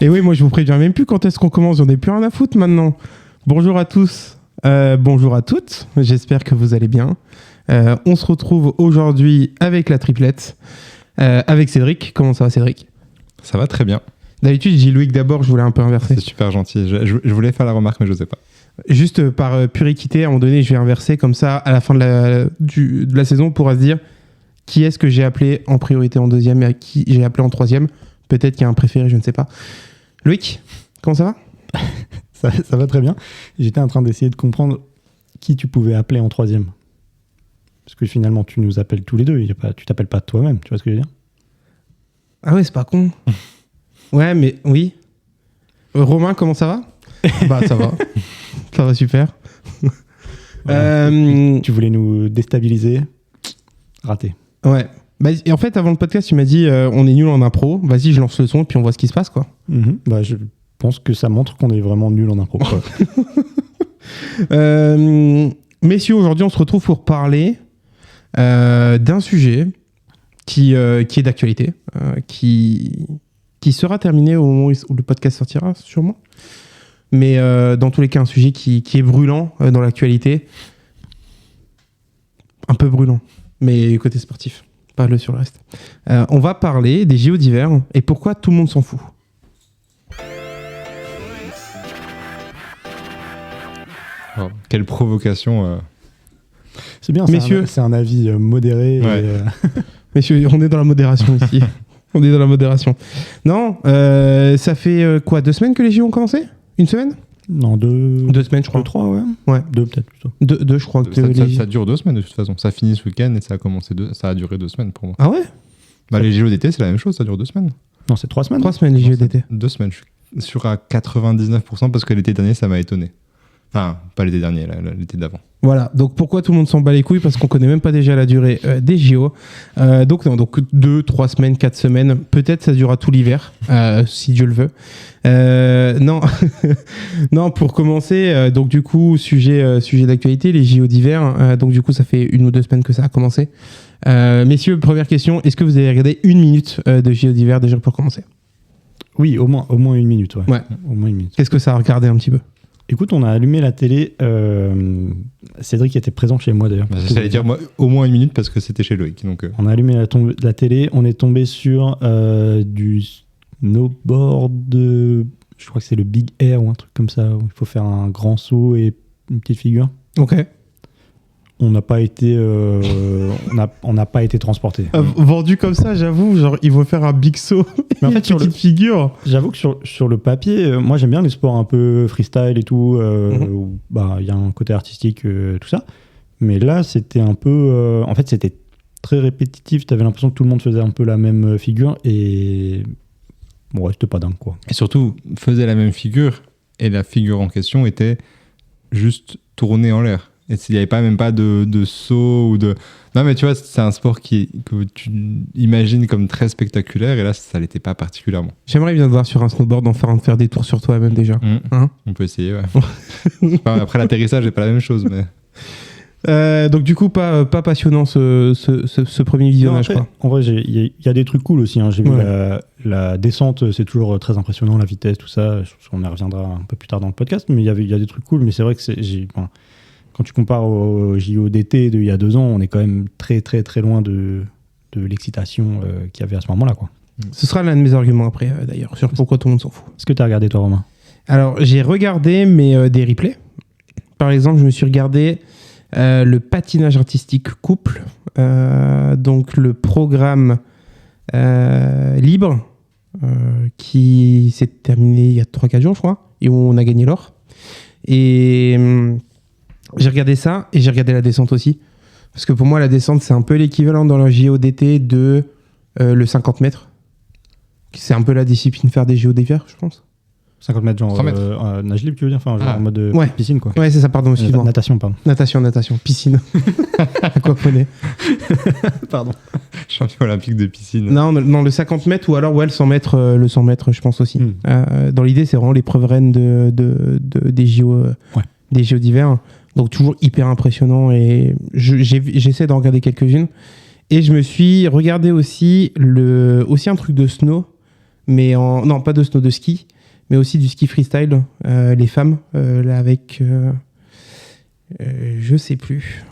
Et oui, moi je vous préviens même plus quand est-ce qu'on commence, j'en ai plus rien à foutre maintenant. Bonjour à tous, bonjour à toutes, j'espère que vous allez bien. On se retrouve aujourd'hui avec la triplette, avec Cédric. Comment ça va Cédric ? Ça va très bien. D'habitude je dis Loïc d'abord, je voulais un peu inverser. C'est super gentil, je voulais faire la remarque mais je n'osais pas. Juste par pure équité, à un moment donné je vais inverser, comme ça à la fin de la saison on pourra se dire qui est-ce que j'ai appelé en priorité en deuxième et à qui j'ai appelé en troisième. Peut-être qu'il y a un préféré, je ne sais pas. Loïc, comment ça va ? Ça va très bien. J'étais en train d'essayer de comprendre qui tu pouvais appeler en troisième. Parce que finalement, tu nous appelles tous les deux. Tu t'appelles pas toi-même, tu vois ce que je veux dire ? Ah ouais, c'est pas con. Ouais, mais oui. Romain, comment ça va ? Bah, ça va. Ça va super. Voilà. Tu voulais nous déstabiliser ? Raté. Ouais. Bah, et en fait, avant le podcast, tu m'as dit on est nul en impro. Vas-y, je lance le son et puis on voit ce qui se passe, quoi. Bah, je pense que ça montre qu'on est vraiment nul en impro. Messieurs, aujourd'hui, on se retrouve pour parler d'un sujet qui est d'actualité, qui sera terminé au moment où le podcast sortira, sûrement. Mais dans tous les cas, un sujet qui est brûlant dans l'actualité. Un peu brûlant, mais côté sportif. Pas sur le reste. On va parler des JO d'hiver et pourquoi tout le monde s'en fout. Oh, quelle provocation. C'est bien, messieurs, c'est un avis modéré. Ouais. Messieurs, on est dans la modération ici. On est dans la modération. Non, ça fait quoi, 2 semaines que les JO ont commencé ? Une semaine ? Non, 2 semaines, je crois. 3, ouais. Ouais. 2 peut-être plutôt. 2, je crois. Ça dure 2 semaines de toute façon. Ça finit ce week-end et ça a duré 2 semaines pour moi. Ah ouais ? Bah, les JO d'été, c'est la même chose, ça dure 2 semaines. Non, c'est 3 semaines. 3 semaines les JO d'été. 2 semaines, je suis sûr à 99% parce que l'été dernier, ça m'a étonné. Enfin, pas l'été dernier, l'été d'avant. Voilà, donc pourquoi tout le monde s'en bat les couilles ? Parce qu'on connaît même pas déjà la durée des JO. Donc 2, 3 semaines, 4 semaines, peut-être ça durera tout l'hiver, si Dieu le veut. Non, non, pour commencer, donc du coup, sujet d'actualité, les JO d'hiver. Donc du coup, ça fait 1 ou 2 semaines que ça a commencé. Messieurs, première question, est-ce que vous avez regardé 1 minute de JO d'hiver déjà pour commencer ? Oui, au moins 1 minute. Ouais. Au moins 1 minute. Qu'est-ce que ça a regardé un petit peu ? Écoute, on a allumé la télé. Cédric était présent chez moi d'ailleurs. J'allais dire moi, au moins 1 minute parce que c'était chez Loïc. Donc, On a allumé la télé. On est tombé sur du snowboard. Je crois que c'est le Big Air ou un truc comme ça. Où il faut faire un grand saut et une petite figure. Ok. On n'a pas été, on n'a pas été transporté. Vendu comme ça, j'avoue, genre il faut faire un big saut. Mais en fait, sur petite figure. J'avoue que sur le papier, moi j'aime bien les sports un peu freestyle et tout, où bah il y a un côté artistique, tout ça. Mais là, c'était un peu, en fait, c'était très répétitif. T'avais l'impression que tout le monde faisait un peu la même figure et bon, ouais, c'était pas dingue quoi. Et surtout, faisait la même figure et la figure en question était juste tournée en l'air. Et il n'y avait même pas de saut ou de... Non, mais tu vois, c'est un sport que tu imagines comme très spectaculaire et là, ça ne l'était pas particulièrement. J'aimerais bien te voir sur un snowboard en faire des tours sur toi-même déjà. Hein ? On peut essayer, ouais. Après, l'atterrissage n'est pas la même chose, mais... donc du coup, pas passionnant ce premier visionnage. Non, après, en vrai, il y a des trucs cool aussi. Hein. J'ai vu la descente, c'est toujours très impressionnant, la vitesse, tout ça. On y reviendra un peu plus tard dans le podcast, mais il y a des trucs cool. Mais c'est vrai que quand tu compares au JO d'été d'il y a 2 ans, on est quand même très très très loin de l'excitation qu'il y avait à ce moment-là, quoi. Ce sera l'un de mes arguments après, d'ailleurs, sur pourquoi tout le monde s'en fout. Est-ce que tu as regardé toi, Romain ? Alors, j'ai regardé des replays. Par exemple, je me suis regardé le patinage artistique couple, donc le programme libre qui s'est terminé il y a 3-4 jours, je crois, et où on a gagné l'or. Et... j'ai regardé ça et j'ai regardé la descente aussi. Parce que pour moi, la descente, c'est un peu l'équivalent dans la JO d'été de le 50 mètres. C'est un peu la discipline faire des JO d'hiver, je pense. 50 mètres, genre 100 mètres. nage libre, tu veux dire, enfin, genre en mode piscine, quoi. Ouais, c'est ça, pardon, excuse-moi. Natation, pardon. Natation, piscine. Aquaponie. Pardon. Champion olympique de piscine. Non, le 50 mètres ou alors le 100 mètres, je pense aussi. Dans l'idée, c'est vraiment l'épreuve reine des JO, des JO d'hiver. Donc toujours hyper impressionnant et j'essaie d'en regarder quelques-unes. Et je me suis regardé aussi un truc de snow, mais non, pas de snow, de ski. mais aussi du ski freestyle, les femmes, là avec, je sais plus.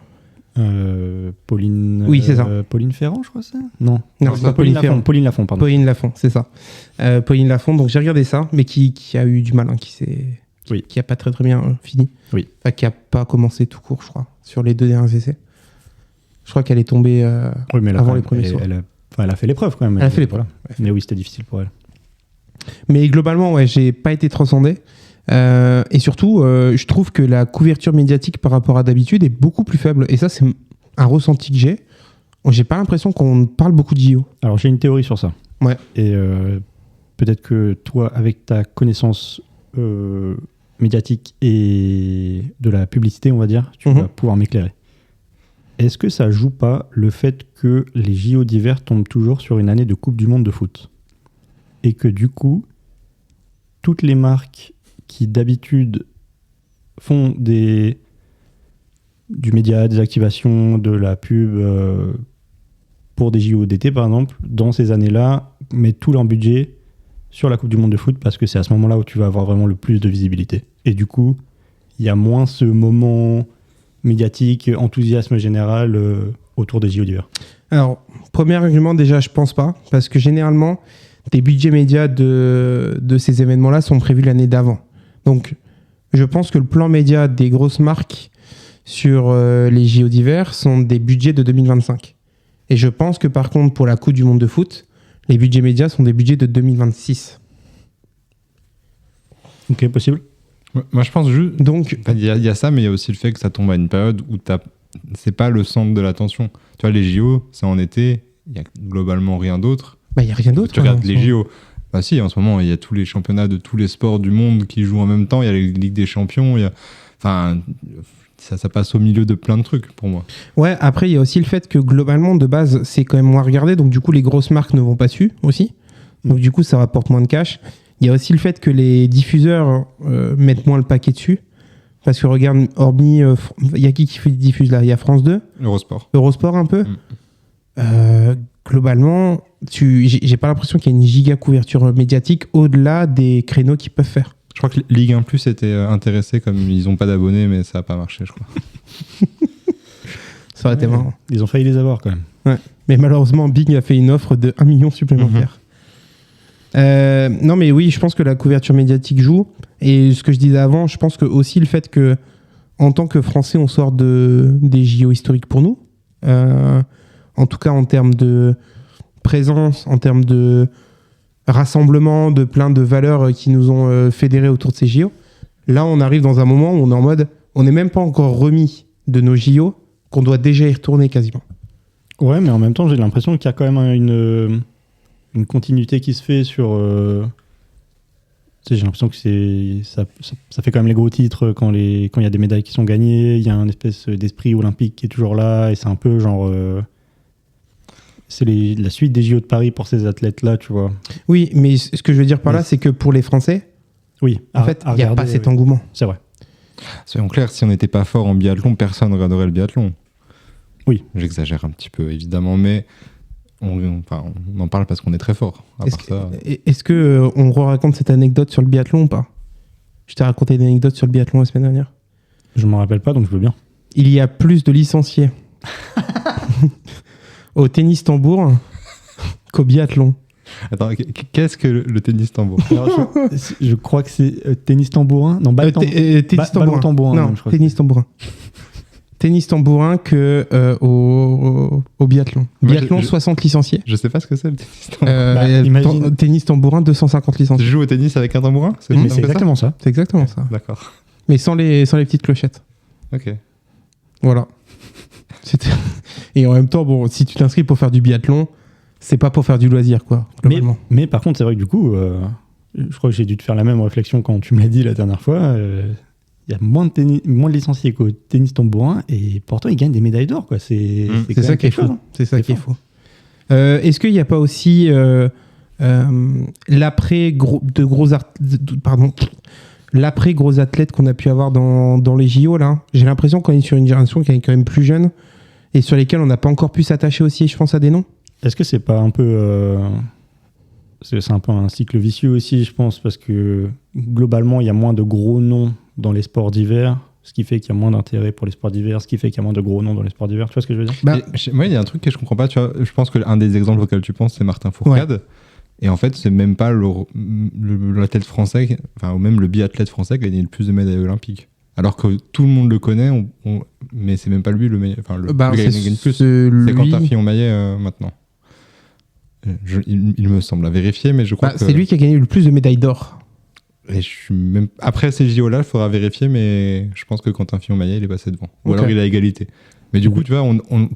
Pauline. Oui, c'est ça. Pauline Ferrand, je crois, ça. Non, Non, c'est pas Pauline Ferrand. Pauline Lafont, pardon. Pauline Lafont, c'est ça. Pauline Lafont, donc j'ai regardé ça, mais qui a eu du mal, hein, qui a pas très très bien fini. Oui. Enfin, qui a pas commencé tout court, je crois, sur les 2 derniers essais. Je crois qu'elle est tombée avant les premiers sauts. Elle a fait l'épreuve quand même. Elle a fait l'épreuve. Ouais. Mais oui, c'était difficile pour elle. Mais globalement, ouais, j'ai pas été transcendé. Et surtout, je trouve que la couverture médiatique par rapport à d'habitude est beaucoup plus faible. Et ça, c'est un ressenti que j'ai. J'ai pas l'impression qu'on parle beaucoup de JO. Alors, j'ai une théorie sur ça. Ouais. Et peut-être que toi, avec ta connaissance médiatique et de la publicité, on va dire, tu vas pouvoir m'éclairer. Est-ce que ça joue pas le fait que les JO d'hiver tombent toujours sur une année de Coupe du Monde de foot? Et que du coup, toutes les marques qui d'habitude font du média, des activations, de la pub pour des JO d'été par exemple, dans ces années-là, mettent tout leur budget sur la Coupe du Monde de foot parce que c'est à ce moment-là où tu vas avoir vraiment le plus de visibilité. Et du coup, il y a moins ce moment médiatique, enthousiasme général autour des JO d'hiver. Alors, premier argument, déjà, je pense pas, parce que généralement, des budgets médias de ces événements-là sont prévus l'année d'avant. Donc, je pense que le plan média des grosses marques sur les JO d'hiver sont des budgets de 2025. Et je pense que par contre, pour la Coupe du Monde de foot, les budgets médias sont des budgets de 2026. Ok, possible. Moi, je pense juste. Donc, il y a ça, mais il y a aussi le fait que ça tombe à une période où c'est pas le centre de l'attention. Tu vois, les JO, c'est en été, il y a globalement rien d'autre. Il n'y a rien d'autre. Tu regardes les JO. Bah si, en ce moment, il y a tous les championnats de tous les sports du monde qui jouent en même temps. Il y a la Ligue des Champions. Enfin, ça passe au milieu de plein de trucs pour moi. Ouais, après, il y a aussi le fait que globalement, de base, c'est quand même moins regardé. Donc, du coup, les grosses marques ne vont pas dessus aussi. Donc, du coup, ça rapporte moins de cash. Il y a aussi le fait que les diffuseurs mettent moins le paquet dessus. Parce que regarde, hormis... il y a qui diffuse là? Il y a France 2. Eurosport un peu. Globalement, j'ai pas l'impression qu'il y a une giga couverture médiatique au-delà des créneaux qu'ils peuvent faire. Je crois que Ligue 1 Plus était intéressé, comme ils n'ont pas d'abonnés, mais ça n'a pas marché, je crois. Ça aurait été marrant. Ils ont failli les avoir quand même. Ouais. Mais malheureusement, Bing a fait une offre de 1 million supplémentaire. Non, mais oui, je pense que la couverture médiatique joue. Et ce que je disais avant, je pense que aussi le fait que, en tant que Français, on sort des JO historiques pour nous. En tout cas, en termes de présence, en termes de rassemblement, de plein de valeurs qui nous ont fédérés autour de ces JO. Là, on arrive dans un moment où on est en mode, on n'est même pas encore remis de nos JO, qu'on doit déjà y retourner quasiment. Ouais, mais en même temps, j'ai l'impression qu'il y a quand même une continuité qui se fait sur... j'ai l'impression que ça fait quand même les gros titres quand il y a des médailles qui sont gagnées. Il y a un espèce d'esprit olympique qui est toujours là. Et c'est un peu genre... c'est la suite des JO de Paris pour ces athlètes-là, tu vois. Oui, mais ce que je veux dire par là, c'est que pour les Français, oui, en fait, il n'y a pas cet engouement. C'est vrai. Soyons clairs, si on n'était pas fort en biathlon, personne ne regarderait le biathlon. Oui. J'exagère un petit peu, évidemment, mais on en parle parce qu'on est très fort. Est-ce qu'on raconte cette anecdote sur le biathlon ou pas? Je t'ai raconté une anecdote sur le biathlon la semaine dernière. Je ne m'en rappelle pas, donc je veux bien. Il y a plus de licenciés au tennis tambour qu'au biathlon. Attends, qu'est-ce que le tennis tambour? Je crois que c'est tennis tambourin. Non, tennis tambourin. Non, tennis tambourin. Tennis tambourin que au biathlon. Biathlon, 60 licenciés. Je sais pas ce que c'est le tennis tambourin. Tennis tambourin, 250 licenciés. Tu joues au tennis avec un tambourin? C'est exactement ça. C'est exactement ça. D'accord. Mais sans les petites clochettes. Ok. Voilà. Et en même temps, bon, si tu t'inscris pour faire du biathlon, c'est pas pour faire du loisir, quoi. Mais par contre, c'est vrai que du coup, je crois que j'ai dû te faire la même réflexion quand tu me l'as dit la dernière fois. Il y a moins de licenciés qu'au tennis tambourin et pourtant ils gagnent des médailles d'or, quoi. C'est ça qui est fou. C'est ça qui est fou. Est-ce qu'il n'y a pas aussi l'après gros athlètes qu'on a pu avoir dans les JO là? J'ai l'impression qu'on est sur une génération qui est quand même plus jeune et sur lesquels on n'a pas encore pu s'attacher aussi, je pense, à des noms. Est-ce que c'est pas un peu c'est un peu un cycle vicieux aussi, je pense, parce que globalement, il y a moins de gros noms dans les sports d'hiver, ce qui fait qu'il y a moins d'intérêt pour les sports d'hiver, ce qui fait qu'il y a moins de gros noms dans les sports d'hiver. Tu vois ce que je veux dire? Moi, il y a un truc que je comprends pas. Tu vois, je pense que l'un des exemples auxquels tu penses, c'est Martin Fourcade. Ouais. Et en fait, c'est même pas l'athlète français, enfin, ou même le biathlète français qui a gagné le plus de médailles olympiques. Alors que tout le monde le connaît, mais c'est même pas lui le meilleur. Enfin, le gars qui gagne plus. C'est Quentin Fillon-Maillet maintenant. Il me semble à vérifier, mais je crois que... C'est lui qui a gagné le plus de médailles d'or. Et je suis même... Après ces JO-là, il faudra vérifier, mais je pense que Quentin Fillon-Maillet, il est passé devant. Ou alors il a égalité. Mais du coup, tu vois,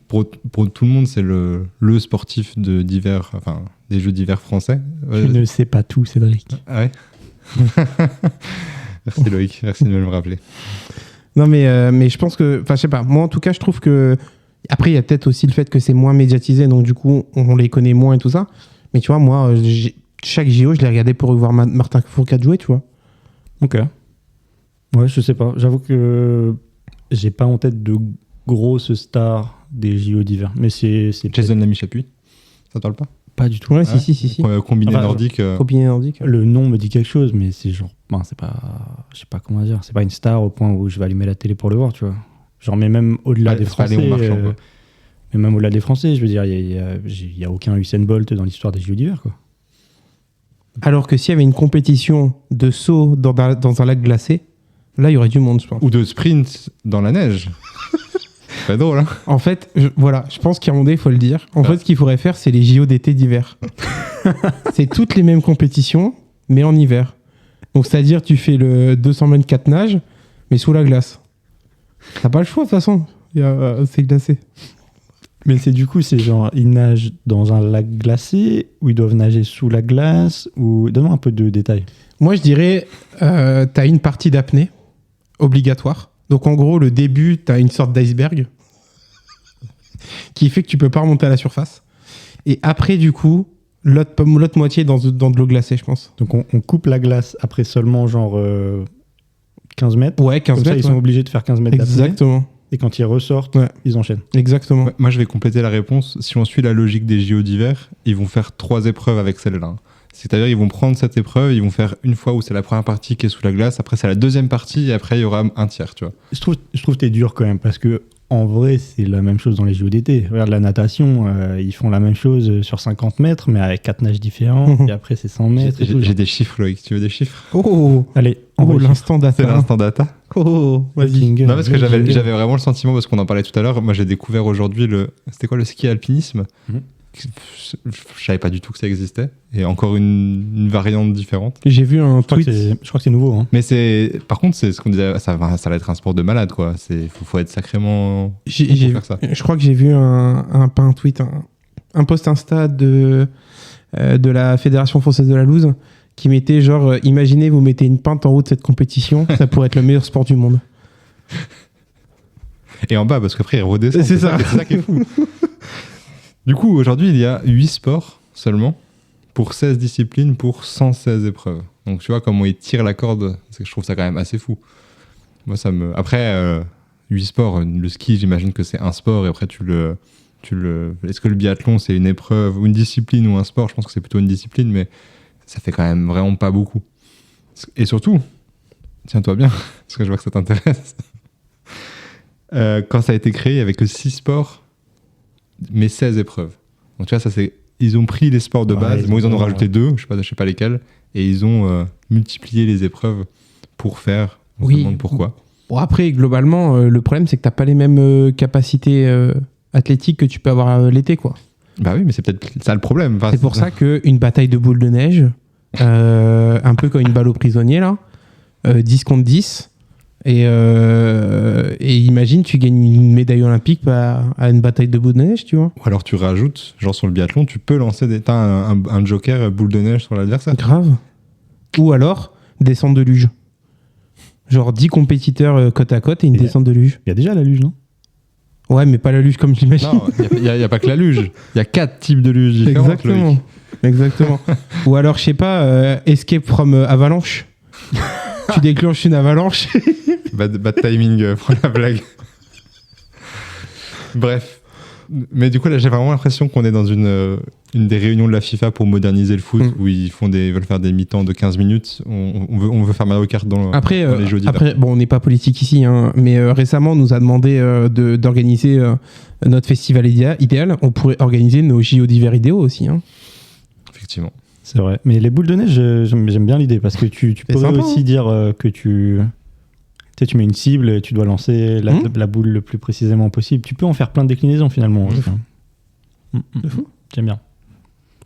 pour tout le monde, c'est le sportif d'hiver, enfin, des Jeux d'hiver français. Tu ne sais pas tout, Cédric. Ah ouais. Merci Loïc, merci de me le rappeler. Non, mais je pense que... Enfin, je sais pas. Moi, en tout cas, je trouve que... Après, il y a peut-être aussi le fait que c'est moins médiatisé, donc du coup, on les connaît moins et tout ça. Mais tu vois, moi, chaque JO, je l'ai regardé pour voir Martin Fourcade jouer, tu vois. Ok. Ouais, je sais pas. J'avoue que j'ai pas en tête de grosses stars des JO d'hiver. Mais c'est Jason Lamy-Chapuis, ça te parle pas? Pas du tout. Ouais, si. Combiné nordique. Combiné nordique. Le nom me dit quelque chose, mais c'est genre... Ben, c'est pas... Je sais pas comment dire. C'est pas une star au point où je vais allumer la télé pour le voir, tu vois. Genre, mais même au-delà des Français... mais même au-delà des Français, je veux dire, il y a aucun Usain Bolt dans l'histoire des JO d'hiver, quoi. Alors que s'il y avait une compétition de saut dans un lac glacé, là, il y aurait du monde, je pense. Ou de sprint dans la neige. C'est pas drôle, hein. En fait, je pense qu'à un moment donné, il faut le dire. En fait, ce qu'il faudrait faire, c'est les JO d'été d'hiver. C'est toutes les mêmes compétitions, mais en hiver. Donc, c'est-à-dire, tu fais le 224 nages, mais sous la glace. T'as pas le choix, de toute façon. C'est glacé. Mais c'est genre, ils nagent dans un lac glacé, ou ils doivent nager sous la glace, ou... Donne-moi un peu de détails. Moi, je dirais, t'as une partie d'apnée, obligatoire. Donc, en gros, le début, t'as une sorte d'iceberg qui fait que tu peux pas remonter à la surface. Et après, du coup, l'autre moitié dans de l'eau glacée, je pense. Donc, on coupe la glace après seulement, genre, 15 mètres. Ouais, 15 mètres. Comme ça, ils sont obligés de faire 15 mètres d'apnée. Exactement. Et quand ils ressortent, ils enchaînent. Exactement. Ouais, moi, je vais compléter la réponse. Si on suit la logique des JO d'hiver, ils vont faire 3 épreuves avec celle-là. C'est-à-dire, ils vont prendre cette épreuve, ils vont faire une fois où c'est la première partie qui est sous la glace, après c'est la deuxième partie, et après il y aura un tiers, tu vois. Je trouve que t'es dur quand même, parce que en vrai, c'est la même chose dans les JO d'été. Regarde la natation, ils font la même chose sur 50 mètres, mais avec 4 nages différents, et après c'est 100 mètres. J'ai des chiffres, Loïc. Tu veux des chiffres? Allez, l'instant data. C'est l'instant data. Vas-y. Non, parce que j'avais vraiment le sentiment, parce qu'on en parlait tout à l'heure, moi j'ai découvert aujourd'hui c'était quoi, le ski alpinisme? Je savais pas du tout que ça existait, et encore une variante différente. J'ai vu un tweet. Je crois que c'est nouveau, hein. Mais par contre, c'est ce qu'on disait, ça va être un sport de malade, quoi. Faut être sacrément pour faire ça. Je crois que j'ai vu un tweet, un post Insta de la Fédération française de la loose qui mettait genre, imaginez, vous mettez une pinte en haut de cette compétition, ça pourrait être le meilleur sport du monde. Et en bas, parce qu'après il redescend. C'est ça qui est fou. Du coup, aujourd'hui, il y a 8 sports seulement, pour 16 disciplines, pour 116 épreuves. Donc, tu vois comment ils tirent la corde, je trouve ça quand même assez fou. Moi, Après, 8 sports, le ski, j'imagine que c'est un sport, et après, est-ce que le biathlon, c'est une épreuve, ou une discipline, ou un sport? Je pense que c'est plutôt une discipline, mais ça fait quand même vraiment pas beaucoup. Et surtout, tiens-toi bien, parce que je vois que ça t'intéresse. Quand ça a été créé, il n'y avait que 6 sports, mais 16 épreuves. Donc tu vois, ils ont pris les sports de base, ils en ont rajouté 2, je sais pas lesquels, et ils ont multiplié les épreuves pour faire. On se demande pourquoi. Bon, après, globalement, le problème, c'est que t'as pas les mêmes capacités athlétiques que tu peux avoir l'été, quoi. Bah oui, mais c'est peut-être ça le problème. Enfin, c'est pour ça qu'une bataille de boules de neige, un peu comme une balle aux prisonniers, là, 10 contre 10, et imagine, tu gagnes une médaille olympique à une bataille de boules de neige, tu vois. Ou alors tu rajoutes, genre sur le biathlon, tu peux lancer un joker boule de neige sur l'adversaire. Grave. Ou alors, descente de luge. Genre 10 compétiteurs côte à côte et une descente de luge. Il y a déjà la luge, non? Ouais, mais pas la luge comme je l'imagine. Non, il n'y a pas que la luge. Il y a 4 types de luge différentes. Exactement. Ou alors, je sais pas, escape from avalanche. Tu déclenches une avalanche. Bad timing pour la blague. Bref. Mais du coup, là, j'ai vraiment l'impression qu'on est dans une une des réunions de la FIFA pour moderniser le foot où ils veulent faire des mi-temps de 15 minutes. On veut faire Mario Kart dans les jeux d'hiver. Après, bon, on n'est pas politique ici, hein, mais récemment, on nous a demandé d'organiser notre festival idéal. On pourrait organiser nos JO d'hiver idéaux aussi. Hein. Effectivement. C'est vrai. Mais les boules de neige, j'aime bien l'idée parce que tu pourrais sympa, aussi dire que tu mets une cible et tu dois lancer la boule le plus précisément possible. Tu peux en faire plein de déclinaisons finalement. De fou. J'aime bien.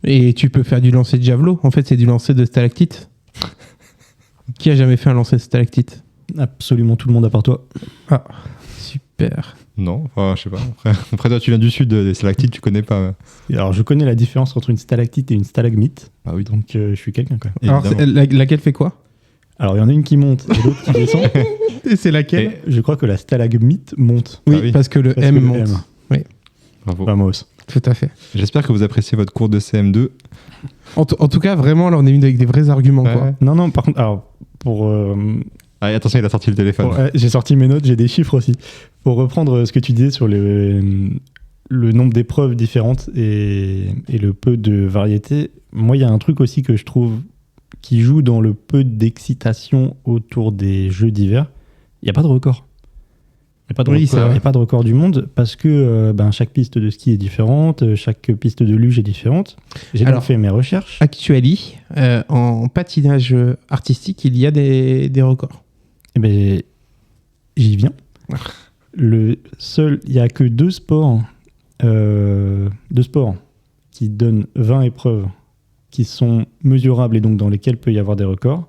Et tu peux faire du lancer de javelot. En fait, c'est du lancer de stalactite. Qui a jamais fait un lancer de stalactite? Absolument tout le monde à part toi. Ah, super. Non, enfin, je sais pas. Après, toi, tu viens du sud, des stalactites, tu connais pas. Alors, je connais la différence entre une stalactite et une stalagmite. Ah oui. Donc, je suis quelqu'un quand même. Alors, laquelle fait quoi? Alors, il y en a une qui monte et l'autre qui descend. Et c'est laquelle? Je crois que la stalagmite monte. Oui, Ah oui. parce que le M monte. Oui, Bravo. Vamos. tout à fait. J'espère que vous appréciez votre cours de CM2. En tout cas, vraiment, là, on est venu avec des vrais arguments. Ouais. Quoi. Non, par contre, alors, pour... Allez, attention, il a sorti le téléphone. j'ai sorti mes notes, j'ai des chiffres aussi. Pour reprendre ce que tu disais sur le nombre d'épreuves différentes et le peu de variété, moi, il y a un truc aussi que je trouve qui joue dans le peu d'excitation autour des jeux d'hiver. Il n'y a pas de record. Il n'y a pas de record du monde parce que chaque piste de ski est différente, chaque piste de luge est différente. J'ai donc fait mes recherches. Actuellement, en patinage artistique, il y a des records. Eh ben, j'y viens. Il n'y a que deux sports qui donnent 20 épreuves qui sont mesurables et donc dans lesquelles peut y avoir des records.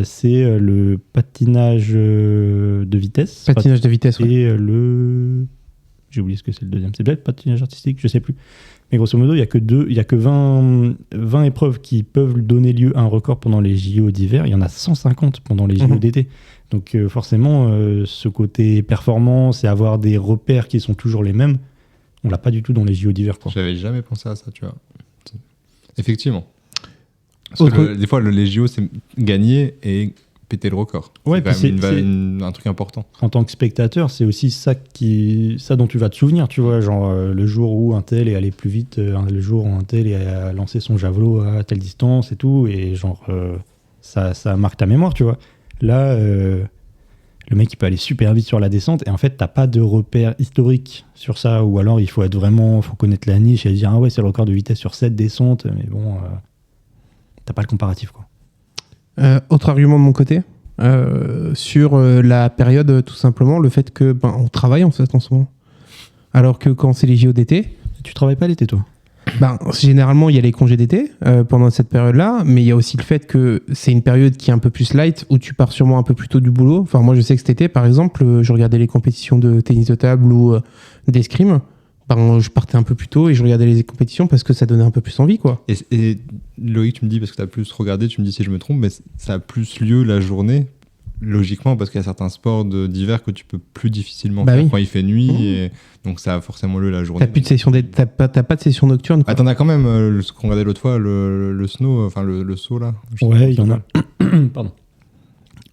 C'est le patinage de vitesse. Patinage de vitesse, ouais. Et j'ai oublié ce que c'est le deuxième. C'est peut-être patinage artistique, je sais plus. Mais grosso modo, il y a que 20 épreuves qui peuvent donner lieu à un record pendant les JO d'hiver. Il y en a 150 pendant les JO d'été. Donc forcément, ce côté performance et avoir des repères qui sont toujours les mêmes, on l'a pas du tout dans les JO d'hiver, quoi. J'avais jamais pensé à ça, tu vois. Effectivement. Parce que des fois, les JO, c'est gagner et péter le record. Ouais, c'est quand même un truc important. En tant que spectateur, c'est aussi ça dont tu vas te souvenir, tu vois, genre le jour où un tel est allé plus vite, le jour où un tel a lancé son javelot à telle distance et tout, et genre ça marque ta mémoire, tu vois. Là, le mec il peut aller super vite sur la descente et en fait t'as pas de repère historique sur ça, ou alors il faut connaître la niche et dire ah ouais c'est le record de vitesse sur cette descente, mais bon t'as pas le comparatif, quoi. Autre argument de mon côté, sur la période, tout simplement, le fait que on travaille en fait en ce moment. Alors que quand c'est les JO d'été... Tu travailles pas l'été, toi? Généralement, il y a les congés d'été pendant cette période-là, mais il y a aussi le fait que c'est une période qui est un peu plus light, où tu pars sûrement un peu plus tôt du boulot. Enfin, moi, je sais que cet été, par exemple, je regardais les compétitions de tennis de table ou d'escrime. Je partais un peu plus tôt et je regardais les compétitions parce que ça donnait un peu plus envie, quoi. Et Loïc, tu me dis, parce que tu as plus regardé, tu me dis si je me trompe, mais ça a plus lieu la journée, logiquement, parce qu'il y a certains sports d'hiver que tu peux plus difficilement faire quand il fait nuit, et donc ça a forcément lieu la journée. T'as pas de session nocturne, quoi. T'en as quand même, ce qu'on regardait l'autre fois, le snow, enfin le saut, là. Ouais, il y en a. Pardon.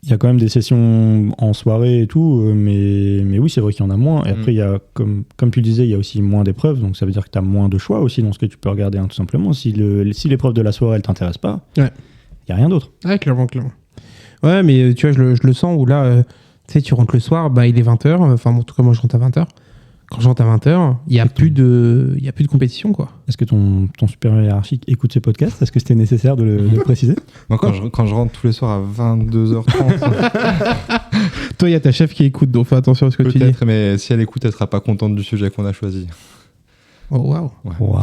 Il y a quand même des sessions en soirée et tout, mais oui, c'est vrai qu'il y en a moins. Et après, il y a, comme tu le disais, il y a aussi moins d'épreuves, donc ça veut dire que tu as moins de choix aussi dans ce que tu peux regarder, hein, tout simplement. Si l'épreuve de la soirée, elle t'intéresse pas, il n'y a rien d'autre. Ouais, clairement. Ouais, mais tu vois, je le sens où là, tu sais, tu rentres le soir, il est 20h, enfin, en tout cas, moi, je rentre à 20h. Quand je rentre à 20h, il n'y a plus de compétition, quoi. Est-ce que ton supérieur hiérarchique écoute ce podcast? Est-ce que c'était nécessaire de le préciser? Moi, quand je rentre tous les soirs à 22h30... Toi, il y a ta chef qui écoute, donc fais attention à ce que tu dis. Peut-être, mais si elle écoute, elle sera pas contente du sujet qu'on a choisi. Oh, waouh. Ouais. Wow.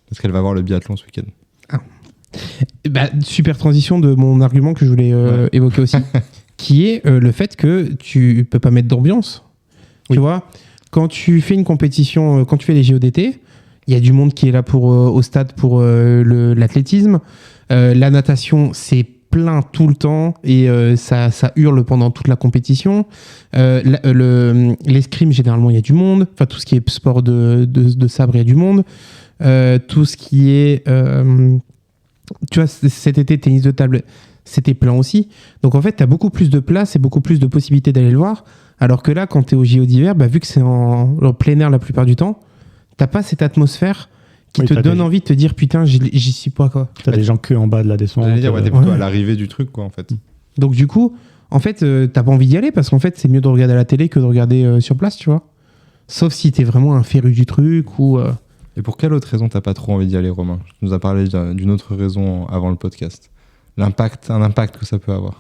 Parce qu'elle va voir le biathlon ce week-end. Super transition de mon argument que je voulais évoquer aussi, qui est le fait que tu peux pas mettre d'ambiance. Tu vois, quand tu fais une compétition, quand tu fais les JO d'été, il y a du monde qui est là au stade pour l'athlétisme. La natation, c'est plein tout le temps et ça hurle pendant toute la compétition. L'escrime, généralement, il y a du monde. Enfin, tout ce qui est sport de sabre, il y a du monde. Tout ce qui est... tu vois, cet été, tennis de table, c'était plein aussi. Donc, en fait, tu as beaucoup plus de place et beaucoup plus de possibilités d'aller le voir. Alors que là, quand tu es au JO d'hiver, vu que c'est en plein air la plupart du temps, t'as pas cette atmosphère qui Oui, te t'as donne des- envie de te dire putain, j'y suis pas quoi. T'as des gens que en bas de la descente. J'allais dire, t'es plutôt Ouais. à l'arrivée du truc, quoi, en fait. Donc du coup, en fait, t'as pas envie d'y aller parce qu'en fait, c'est mieux de regarder à la télé que de regarder sur place, tu vois. Sauf si t'es vraiment un féru du truc ou. Et pour quelle autre raison t'as pas trop envie d'y aller, Romain? Tu nous as parlé d'une autre raison avant le podcast. Un impact que ça peut avoir.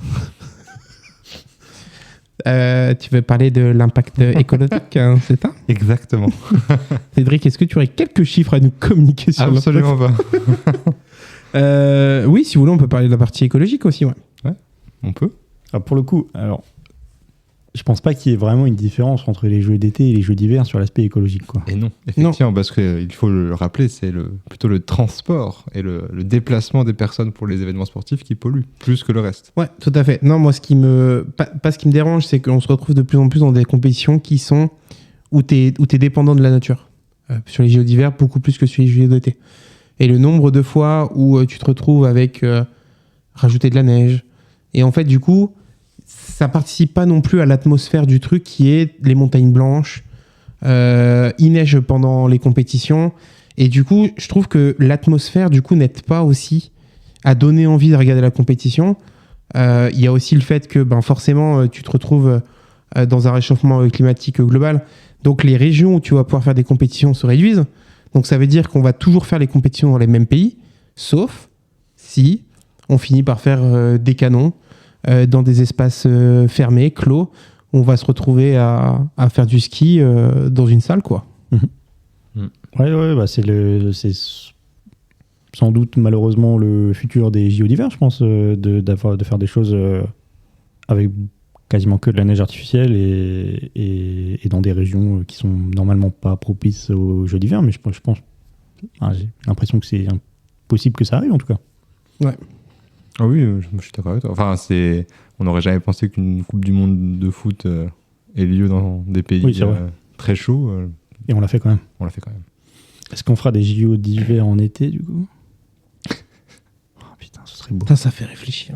Tu veux parler de l'impact écologique, hein, c'est ça? Exactement. Cédric, est-ce que tu aurais quelques chiffres à nous communiquer sur Absolument pas. Oui, si vous voulez, on peut parler de la partie écologique aussi, ouais. On peut. Pour le coup, alors, je pense pas qu'il y ait vraiment une différence entre les jeux d'été et les jeux d'hiver sur l'aspect écologique, quoi. Et non, effectivement, parce qu'il faut le rappeler, c'est plutôt le transport et le déplacement des personnes pour les événements sportifs qui polluent, plus que le reste. Ouais, tout à fait. Non, moi, ce qui me dérange, c'est qu'on se retrouve de plus en plus dans des compétitions qui sont où t'es dépendant de la nature. Sur les JO d'hiver, beaucoup plus que sur les JO d'été. Et le nombre de fois où tu te retrouves avec rajouter de la neige. Et en fait, du coup, ça participe pas non plus à l'atmosphère du truc qui est les montagnes blanches. Il neige pendant les compétitions. Et du coup, je trouve que l'atmosphère, du coup, n'aide pas aussi à donner envie de regarder la compétition. Il y a aussi le fait que forcément, tu te retrouves dans un réchauffement climatique global. Donc, les régions où tu vas pouvoir faire des compétitions se réduisent. Donc, ça veut dire qu'on va toujours faire les compétitions dans les mêmes pays, sauf si on finit par faire des canons dans des espaces fermés, clos. On va se retrouver à faire du ski dans une salle, quoi. Ouais, bah c'est sans doute malheureusement le futur des JO d'hiver, je pense, de faire des choses avec quasiment que de la neige artificielle et dans des régions qui sont normalement pas propices aux Jeux d'hiver, mais je pense j'ai l'impression que c'est possible que ça arrive en tout cas. Ouais. Ah oui, je suis d'accord avec toi. Enfin, on n'aurait jamais pensé qu'une Coupe du Monde de foot ait lieu dans des pays Oui, c'est vrai. très chauds. Et on l'a fait quand même. On l'a fait quand même. Est-ce qu'on fera des JO d'hiver en été du coup? Oh, putain, ce serait beau. Ça fait réfléchir.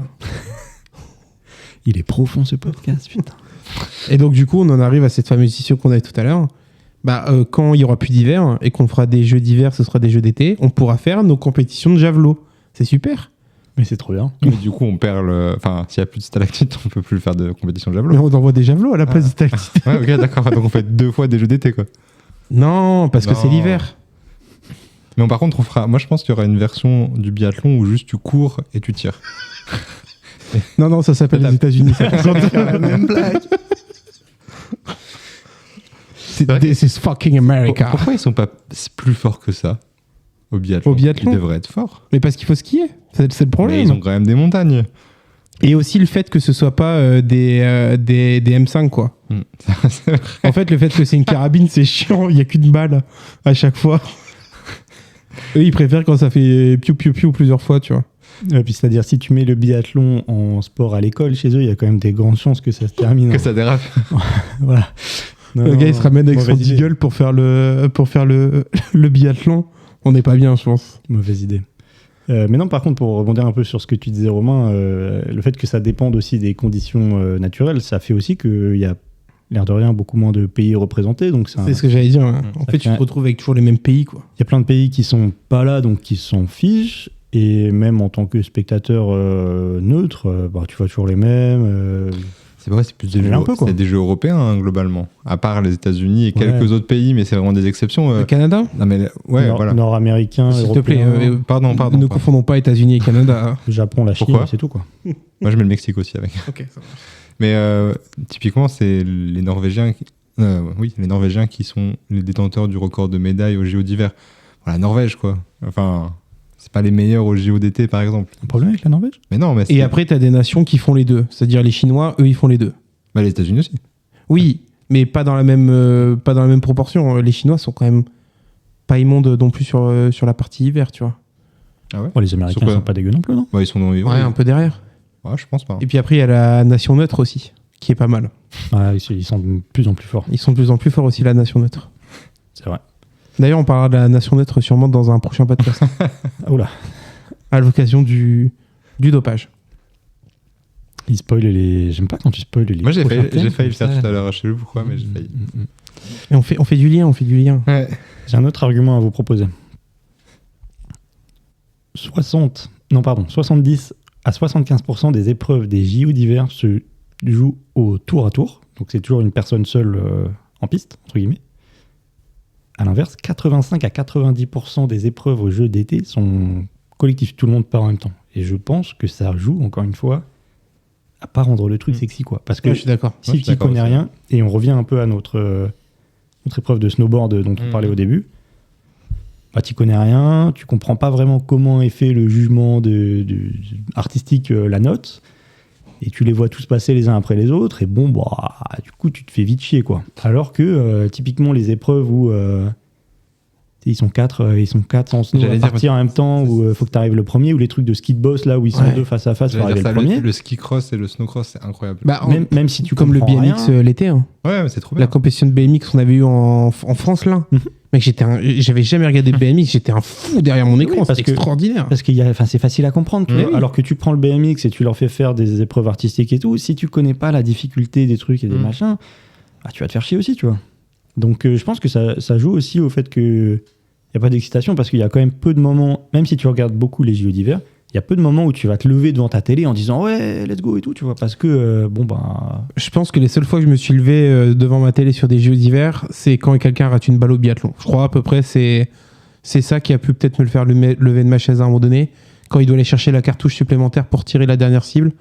Il est profond ce podcast, putain. Et donc, du coup, on en arrive à cette fameuse issue qu'on avait tout à l'heure. Quand il y aura plus d'hiver et qu'on fera des jeux d'hiver, ce sera des jeux d'été, on pourra faire nos compétitions de javelot. C'est super. Mais c'est trop bien. Mais du coup, on perd Enfin, s'il n'y a plus de stalactites, on peut plus faire de compétition de Mais javelot. on envoie des javelots à la place des stalactites. Ouais, ok, d'accord. Donc on fait 2 fois des jeux d'été, quoi. Non, parce que Non. c'est l'hiver. Mais par contre, moi, je pense qu'il y aura une version du biathlon où juste tu cours et tu tires. Non, ça s'appelle les États-Unis. C'est la même blague. This is fucking America. Pourquoi ils sont pas plus forts que ça au biathlon? Au biathlon Ils devraient être forts. Mais parce qu'il faut skier. C'est le Mais problème. ils ont quand même des montagnes. Et aussi le fait que ce soit pas des M5, quoi. C'est vrai. En fait, le fait que c'est une carabine, c'est chiant. Il y a qu'une balle à chaque fois. Eux, ils préfèrent quand ça fait piou plusieurs fois, tu vois. Puis c'est-à-dire, si tu mets le biathlon en sport à l'école, chez eux, il y a quand même des grandes chances que ça se termine. Que ça dérape. Voilà. Non, Le gars, il se ramène avec son mauvaise idée. deagle pour faire le biathlon. On n'est pas bien, je pense. Mauvaise idée. Mais non, par contre, pour rebondir un peu sur ce que tu disais, Romain, le fait que ça dépende aussi des conditions naturelles, ça fait aussi qu'il y a, l'air de rien, beaucoup moins de pays représentés. Donc C'est ce que j'allais dire. Hein. En Ça fait, tu fait- te retrouves avec toujours les mêmes pays, quoi. il y a plein de pays qui sont pas là, donc qui s'en fichent. Et même en tant que spectateur neutre, tu vois toujours les mêmes. C'est vrai, c'est plus des Ça jeux, fait un peu, quoi. c'est des jeux européens, hein, globalement. À part les États-Unis et quelques autres pays, mais c'est vraiment des exceptions. Le Canada. Non, mais ouais, voilà. Nord-américains, S'il te plaît, européens, Pardon. ne pardon. confondons pas États-Unis et Canada. Japon, la Chine, Pourquoi c'est tout quoi. Moi, je mets le Mexique aussi avec. Ok. Mais typiquement, c'est les Norvégiens, les Norvégiens qui sont les détenteurs du record de médailles au JO d'hiver. Voilà, Norvège, quoi. Enfin, c'est pas les meilleurs au JO d'été, par exemple. Un problème avec la Norvège? Mais non, mais Et après, t'as des nations qui font les deux. C'est-à-dire les Chinois, eux, ils font les deux. bah, les États-Unis aussi. Oui, mais pas dans la même proportion. Les Chinois sont quand même pas immondes non plus sur la partie hiver, tu vois. Ah ouais. Bon, les Américains Sur quoi sont pas dégueux non plus, non? Bah, ils sont dans les. Ouais, un peu derrière. Ouais, je pense pas. Et puis après, il y a la nation neutre aussi, qui est pas mal. Ouais, ils sont de plus en plus forts. Ils sont de plus en plus forts aussi, la nation neutre. C'est vrai. D'ailleurs, on parlera de la nation neutre sûrement dans un prochain podcast, Ah, oula. à l'occasion du dopage. Ils spoilent les. J'aime pas quand tu spoils les. Moi, j'ai prochains failli thèmes le comme faire ça. tout à l'heure. Je sais plus pourquoi, mais j'ai failli. Et on fait du lien, Ouais. J'ai un autre argument à vous proposer. 70 à 75% des épreuves des JO d'hiver se jouent au tour à tour. Donc c'est toujours une personne seule en piste, entre guillemets. À l'inverse, 85 à 90% des épreuves aux Jeux d'été sont collectives. Tout le monde part en même temps. Et je pense que ça joue, encore une fois, à pas rendre le truc sexy, quoi. Parce que je suis d'accord. si tu connais rien, et on revient un peu à notre épreuve de snowboard dont on parlait au début, bah, tu connais rien, tu comprends pas vraiment comment est fait le jugement artistique, la note, et tu les vois tous passer les uns après les autres, et bon, bah, du coup, tu te fais vite chier, quoi. Alors que, typiquement, les épreuves où ils sont quatre en snow à partir en même temps, où faut que tu arrives le premier, ou les trucs de ski de boss, là, où ils sont deux face à face pour arriver le premier. Le ski cross et le snow cross, c'est incroyable. Bah, même si tu comme le BMX l'été. Hein. Ouais, mais c'est trop bien. La compétition de BMX qu'on avait eu en France, là. Mec, j'avais jamais regardé le BMX, j'étais un fou derrière mon écran, c'était extraordinaire. Parce que c'est facile à comprendre, tu vois. Oui. Alors que tu prends le BMX et tu leur fais faire des épreuves artistiques et tout, si tu connais pas la difficulté des trucs et des machins, bah, tu vas te faire chier aussi, tu vois. Donc je pense que ça joue aussi au fait que il n'y a pas d'excitation, parce qu'il y a quand même peu de moments, même si tu regardes beaucoup les JO d'hiver, il y a peu de moments où tu vas te lever devant ta télé en disant ouais, let's go et tout, tu vois, parce que Je pense que les seules fois que je me suis levé devant ma télé sur des JO d'hiver, c'est quand quelqu'un rate une balle au biathlon. Je crois à peu près c'est ça qui a pu peut-être me le faire lever de ma chaise à un moment donné, quand il doit aller chercher la cartouche supplémentaire pour tirer la dernière cible.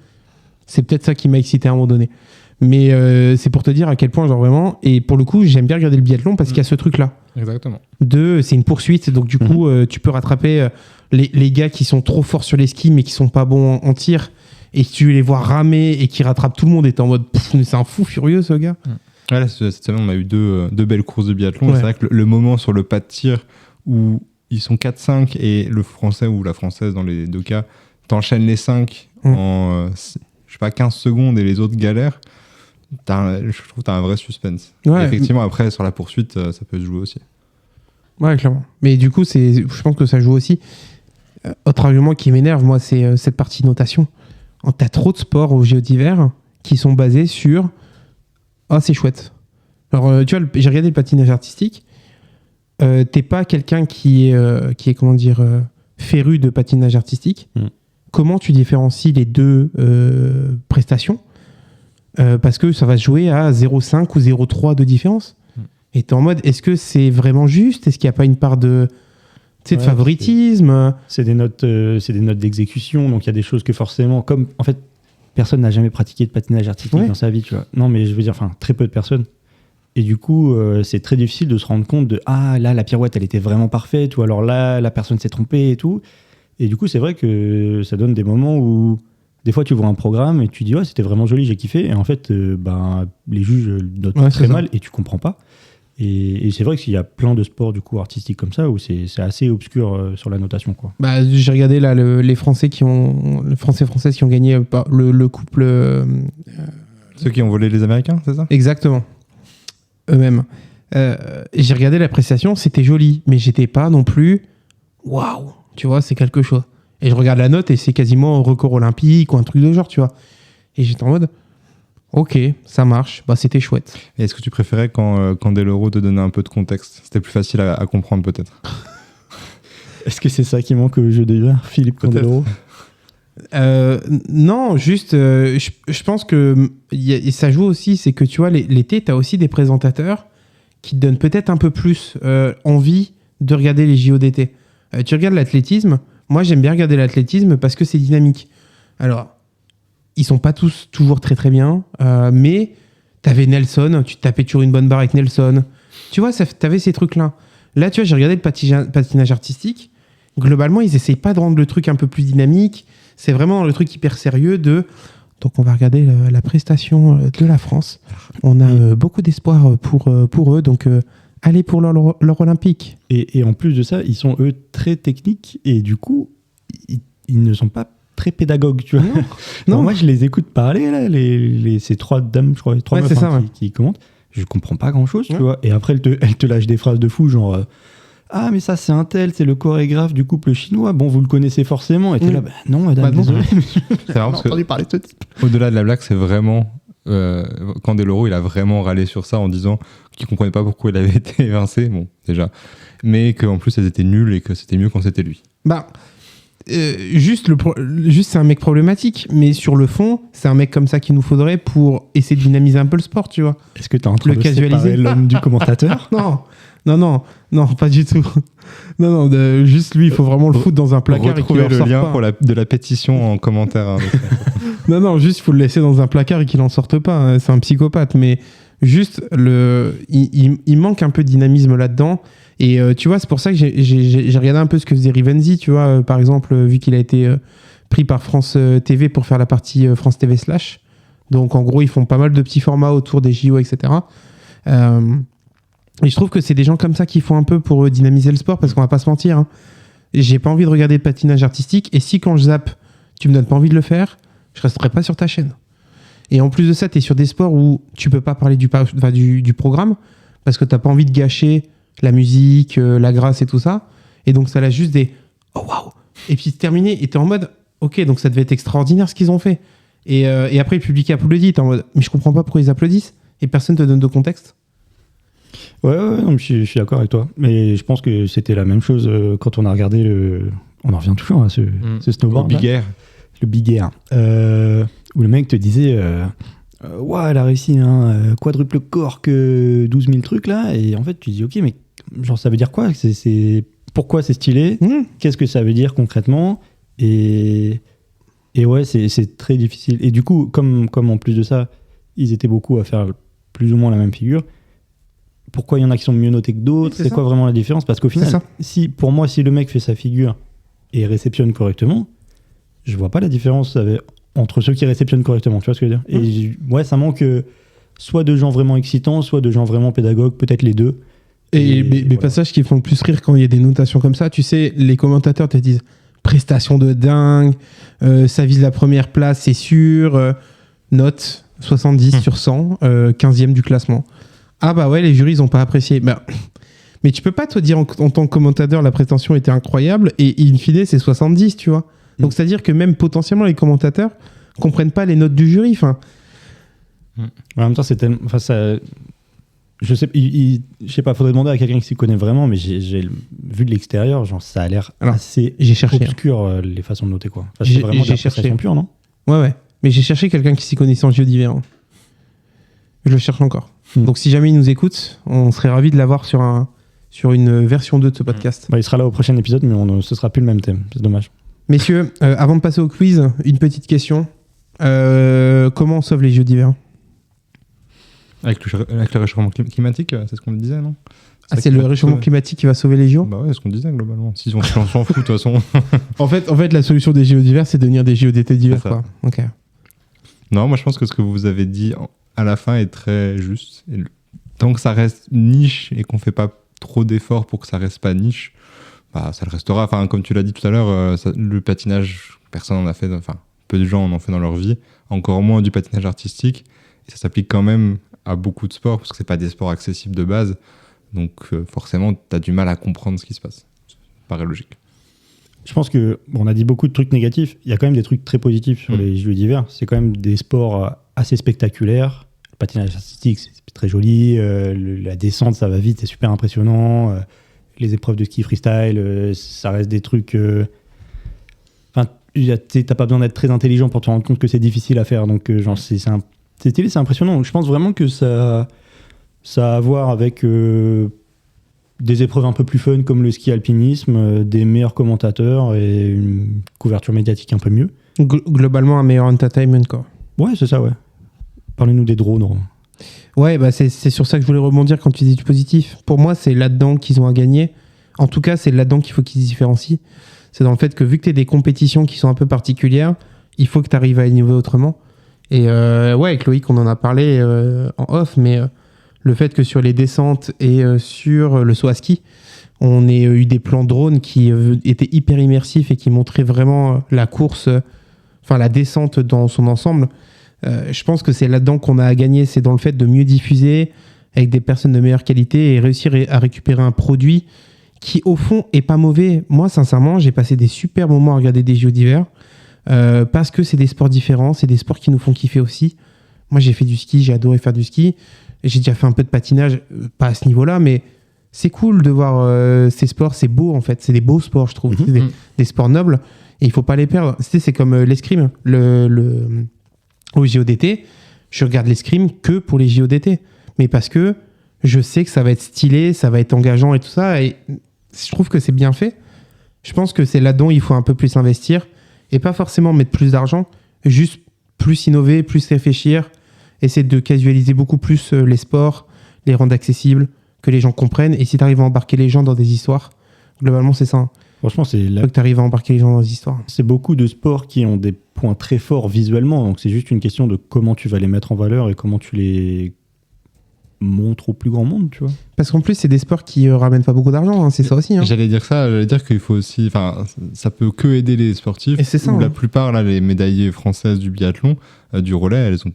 C'est peut-être ça qui m'a excité à un moment donné. Mais c'est pour te dire à quel point, genre vraiment, et pour le coup, j'aime bien regarder le biathlon parce qu'il y a ce truc-là. Exactement. C'est une poursuite, donc du coup, tu peux rattraper les gars qui sont trop forts sur les skis mais qui sont pas bons en tir, et tu les vois ramer et qui rattrapent tout le monde et t'es en mode c'est un fou furieux ce gars. Ouais, là, cette semaine, on a eu deux belles courses de biathlon. Ouais. C'est vrai que le moment sur le pas de tir où ils sont 4-5 et le français ou la française dans les deux cas t'enchaînes les 5 en 15 secondes et les autres galèrent. Je trouve que t'as un vrai suspense. Ouais. Effectivement, après, sur la poursuite, ça peut se jouer aussi. Ouais, clairement. Mais du coup, je pense que ça joue aussi. Autre argument qui m'énerve, moi, c'est cette partie notation. T'as trop de sports aux JO d'hiver qui sont basés sur « Ah, c'est chouette ». Alors, tu vois, j'ai regardé le patinage artistique. T'es pas quelqu'un qui est comment dire, féru de patinage artistique. Comment tu différencies les deux prestations ? Parce que ça va se jouer à 0,5 ou 0,3 de différence. Et t'es en mode, est-ce que c'est vraiment juste ? Est-ce qu'il n'y a pas une part de favoritisme ? C'est des notes d'exécution, donc il y a des choses que forcément, comme en fait, personne n'a jamais pratiqué de patinage artistique dans sa vie, tu vois. Non, mais je veux dire, très peu de personnes. Et du coup, c'est très difficile de se rendre compte de là, la pirouette, elle était vraiment parfaite, ou alors là, la personne s'est trompée et tout. Et du coup, c'est vrai que ça donne des moments où des fois, tu vois un programme et tu dis c'était vraiment joli, j'ai kiffé. Et en fait, les juges notent très mal et tu comprends pas. Et c'est vrai qu'il y a plein de sports du coup artistiques comme ça où c'est assez obscur sur la notation, quoi. Bah, j'ai regardé là les Français françaises qui ont gagné le couple. Ceux qui ont volé les Américains, c'est ça ? Exactement. Eux-mêmes. J'ai regardé la prestation, c'était joli, mais j'étais pas non plus waouh, tu vois, c'est quelque chose. Et je regarde la note et c'est quasiment un record olympique ou un truc de genre, tu vois. Et j'étais en mode, ok, ça marche, c'était chouette. Et est-ce que tu préférais quand Candeloro te donnait un peu de contexte ? C'était plus facile à comprendre peut-être. Est-ce que c'est ça qui manque au jeu d'hiver, Philippe Candeloro ? Non, juste, je pense que ça joue aussi, c'est que tu vois, l'été, tu as aussi des présentateurs qui te donnent peut-être un peu plus envie de regarder les JO d'été. Tu regardes l'athlétisme. Moi, j'aime bien regarder l'athlétisme parce que c'est dynamique. Alors, ils sont pas tous toujours très très bien, mais t'avais Nelson, tu te tapais toujours une bonne barre avec Nelson. Tu vois, t'avais ces trucs-là. Là, tu vois, j'ai regardé le patinage artistique. Globalement, ils essayent pas de rendre le truc un peu plus dynamique. C'est vraiment le truc hyper sérieux Donc, on va regarder la prestation de la France. On a beaucoup d'espoir pour eux, donc... Allez pour l'or olympique. Et en plus de ça, ils sont eux très techniques et du coup, ils ne sont pas très pédagogues, tu vois. Non. Moi, je les écoute parler, là, ces trois dames, je crois, trois meufs qui commentent. Je comprends pas grand-chose, tu vois. Et après, elles te lâchent des phrases de fou, genre ah, mais ça, c'est un tel, c'est le chorégraphe du couple chinois. Bon, vous le connaissez forcément. Et t'es là, non, madame, désolé. C'est marrant parce que entendu parler de ce type. Au-delà de la blague, c'est vraiment... Candeloro, il a vraiment râlé sur ça en disant qu'il comprenait pas pourquoi il avait été évincé, bon déjà, mais qu'en plus elles étaient nulles et que c'était mieux quand c'était lui. juste c'est un mec problématique, mais sur le fond, c'est un mec comme ça qu'il nous faudrait pour essayer de dynamiser un peu le sport, tu vois. Est-ce que tu es en train Le de casualiser. séparer l'homme du commentateur? Non, pas du tout. Non, juste lui, il faut vraiment le foutre dans un placard et qu'il Retrouvez en le sorte lien pas. pour de la pétition en commentaire. Hein, Non, juste il faut le laisser dans un placard et qu'il en sorte pas. Hein. C'est un psychopathe, mais juste il manque un peu de dynamisme là-dedans. Et tu vois, c'est pour ça que j'ai regardé un peu ce que faisait Rivenzi, tu vois, par exemple, vu qu'il a été pris par France TV pour faire la partie France TV /. Donc en gros, ils font pas mal de petits formats autour des JO, etc. Et je trouve que c'est des gens comme ça qui font un peu pour dynamiser le sport, parce qu'on va pas se mentir. Hein. J'ai pas envie de regarder le patinage artistique, et si quand je zappe, tu me donnes pas envie de le faire, je resterai pas sur ta chaîne. Et en plus de ça, tu es sur des sports où tu peux pas parler du programme, parce que t'as pas envie de gâcher la musique, la grâce et tout ça. Et donc ça laisse juste des « Oh waouh !» Et puis c'est terminé, et t'es en mode « Ok, donc ça devait être extraordinaire ce qu'ils ont fait. » Et après, le public applaudit, t'es en mode « Mais je comprends pas pourquoi ils applaudissent. » Et personne te donne de contexte. Ouais, non, je suis d'accord avec toi. Mais je pense que c'était la même chose quand on a regardé le... On en revient toujours à ce snowboard. Le Big Air. Le Big Air. Où le mec te disait ouais, elle a réussi quadruple cork, 12 000 trucs là. Et en fait, tu dis ok, mais genre, ça veut dire quoi? Pourquoi c'est stylé? Qu'est-ce que ça veut dire concrètement? Et ouais, c'est très difficile. Et du coup, comme en plus de ça, ils étaient beaucoup à faire plus ou moins la même figure. Pourquoi il y en a qui sont mieux notés que d'autres? C'est quoi vraiment la différence? Parce qu'au final, pour moi, si le mec fait sa figure et réceptionne correctement, je vois pas la différence entre ceux qui réceptionnent correctement. Tu vois ce que je veux dire? Et ouais, ça manque soit de gens vraiment excitants, soit de gens vraiment pédagogues, peut-être les deux. Et les passages qui font le plus rire quand il y a des notations comme ça, tu sais, les commentateurs te disent prestation de dingue, ça vise la première place, c'est sûr, note 70 sur 100, 15e du classement. Ah bah ouais, les jurys, ils ont pas apprécié. Mais tu peux pas te dire en tant que commentateur, la prétention était incroyable, et in fine, c'est 70, tu vois. Donc c'est-à-dire que même potentiellement, les commentateurs comprennent pas les notes du jury. Enfin. En même temps, c'est tellement... Enfin, ça... Je sais pas, faudrait demander à quelqu'un qui s'y connaît vraiment, mais j'ai vu de l'extérieur, genre ça a l'air assez obscur, les façons de noter, quoi. Enfin, c'est vraiment des prestations pures, non? Ouais. Mais j'ai cherché quelqu'un qui s'y connaissait en JO d'hiver. Hein. Je le cherche encore. Donc si jamais il nous écoute, on serait ravis de l'avoir sur une version 2 de ce podcast. Il sera là au prochain épisode, mais ce sera plus le même thème. C'est dommage. Messieurs, avant de passer au quiz, une petite question. Comment on sauve les JO d'hiver? Avec le réchauffement climatique, c'est ce qu'on disait, non? C'est le réchauffement climatique qui va sauver les JO? Bah ouais, c'est ce qu'on disait globalement. Si on s'en fout de toute façon. En fait, la solution des JO d'hiver, c'est de devenir des JO d'été d'hiver, quoi. Ok. Non, moi je pense que ce que vous avez dit à la fin est très juste. Et tant que ça reste niche et qu'on fait pas trop d'efforts pour que ça reste pas niche, bah ça le restera. Enfin, comme tu l'as dit tout à l'heure, le patinage, personne en a fait. Enfin, peu de gens en ont fait dans leur vie. Encore moins du patinage artistique. Et ça s'applique quand même à beaucoup de sports parce que c'est pas des sports accessibles de base. Donc forcément, tu as du mal à comprendre ce qui se passe. Ça paraît logique. Je pense que on a dit beaucoup de trucs négatifs. Il y a quand même des trucs très positifs sur les Jeux d'hiver. C'est quand même des sports assez spectaculaires. Le patinage artistique, c'est très joli. La descente, ça va vite, c'est super impressionnant. Les épreuves de ski freestyle, ça reste des trucs... Enfin, t'as pas besoin d'être très intelligent pour te rendre compte que c'est difficile à faire. Donc, genre, c'est stylé, c'est impressionnant. Donc, je pense vraiment que ça a à voir avec des épreuves un peu plus fun comme le ski alpinisme, des meilleurs commentateurs et une couverture médiatique un peu mieux. Globalement, un meilleur entertainment, quoi. Ouais, c'est ça, ouais. Parlez-nous des drones. Ouais, bah c'est sur ça que je voulais rebondir quand tu dis du positif. Pour moi, c'est là-dedans qu'ils ont à gagner. En tout cas, c'est là-dedans qu'il faut qu'ils se différencient. C'est dans le fait que vu que tu as des compétitions qui sont un peu particulières, il faut que tu arrives à innover autrement. Et ouais, avec Loïc, on en a parlé en off, mais le fait que sur les descentes et sur le saut à ski, on ait eu des plans drone qui étaient hyper immersifs et qui montraient vraiment la course, enfin la descente dans son ensemble. Je pense que c'est là-dedans qu'on a à gagner. C'est dans le fait de mieux diffuser avec des personnes de meilleure qualité et réussir à récupérer un produit qui, au fond, est pas mauvais. Moi, sincèrement, j'ai passé des super moments à regarder des JO d'hiver parce que c'est des sports différents, c'est des sports qui nous font kiffer aussi. Moi, j'ai fait du ski, j'ai adoré faire du ski. J'ai déjà fait un peu de patinage, pas à ce niveau-là, mais c'est cool de voir ces sports. C'est beau, en fait. C'est des beaux sports, je trouve. C'est des sports nobles. Et il faut pas les perdre. C'est comme l'escrime. Au JODT, je regarde l'escrime que pour les JODT. Mais parce que je sais que ça va être stylé, ça va être engageant et tout ça. Et je trouve que c'est bien fait. Je pense que c'est là-dedans il faut un peu plus investir. Et pas forcément mettre plus d'argent. Juste plus innover, plus réfléchir. Essayer de casualiser beaucoup plus les sports, les rendre accessibles, que les gens comprennent. Et si tu arrives à embarquer les gens dans des histoires, globalement, c'est ça. Franchement, Il faut que tu arrives à embarquer les gens dans des histoires. c'est beaucoup de sports qui ont des points très forts visuellement. Donc, c'est juste une question de comment tu vas les mettre en valeur et comment tu les montres au plus grand monde, tu vois. Parce qu'en plus, c'est des sports qui ramènent pas beaucoup d'argent. Hein, c'est ça aussi. Hein. J'allais dire qu'il faut aussi, enfin, ça peut que aider les sportifs. Et c'est ça, Où hein. La plupart, là, les médaillées françaises du biathlon, du relais, elles ont